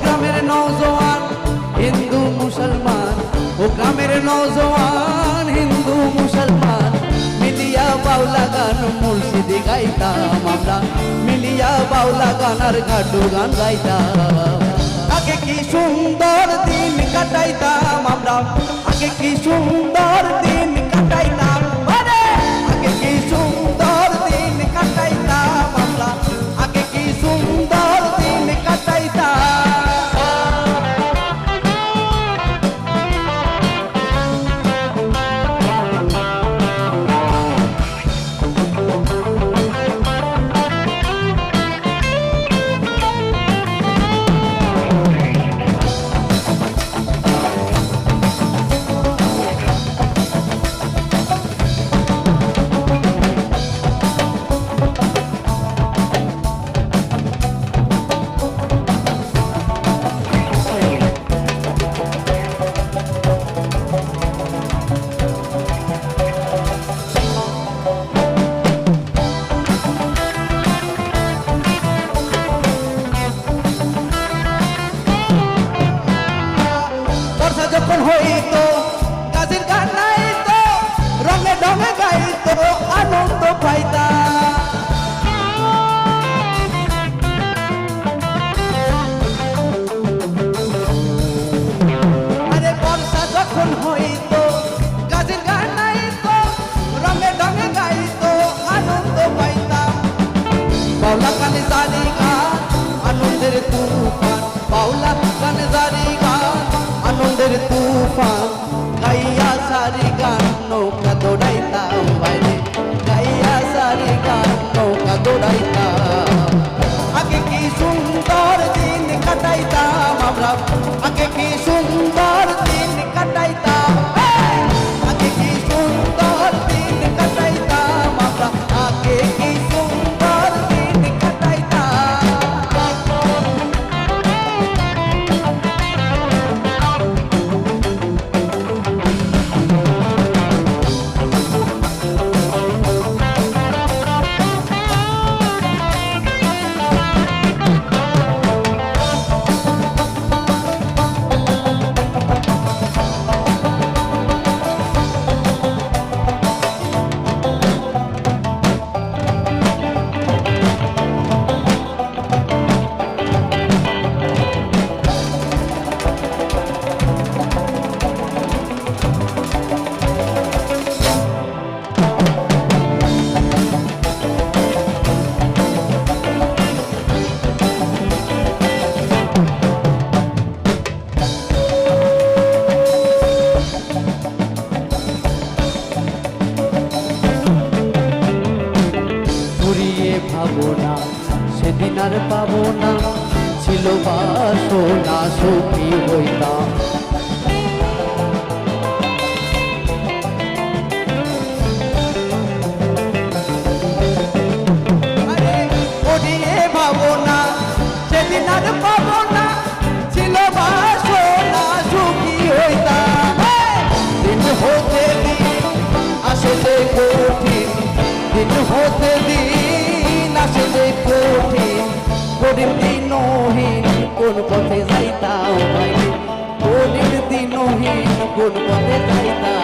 গ্রামের নওজোয়ান হিন্দু মুসলমান, ও গ্রামের নওজোয়ান হিন্দু মুসলমান, মিলিয়া বাউলা গান মুর্শিদি গাইতাম আমরা, মিলিয়া বাউলা গান আর ঘাটু গান গাইতাম। আগে কি সুন্দর দিন কাটাইতাম আমরা, আগে কি সুন্দর দিন কাটাইতাম, আগে কি সুন্দর দিন কাটাইতাম আমরা, আগে কি সুন্দর দিন কাটাইতাম। যখন হইতো গাছের গান নাইতো, রঙে ঢঙে গাইতো আনন্দ পাইতা। আরে বর্ষা যখন হইতো গাছের গান নাইতো, রঙে ঢঙে গাইতো আনন্দ পাইতা। বাউলা গানে জারি গান আনন্দের তুফান, বাউলা গানে জারি গান আনন্দের তুফান, গাইয়া সারি গান নৌকা দৌড়াইতাম বাইরে, গাইয়া সারি গান নৌকা দৌড়াইতাম। আগে কি সুন্দর দিন কাটাইতাম আমরা, আগে কি সুন্দর দিন কাটাইতাম, আগে কি সুন্দর দিন কাটাইতাম আমরা, আগে কি সুন্দর দিন কাটাইতাম। ভাবো না সেদিন আর পাবো না, ছিল বাসনা সুখী হইতাম। ভাবো না সেদিন আর পাবো না, ছিল বাসনা সুখী হইতাম। দিন হতে দিন আসে যে কঠিন, দিন হতে দিন আসে যে কঠিন, কঠিন দিনহীন কোন পথে যাইতাম, কঠিন দিনহীন কোন পথে যাইতাম।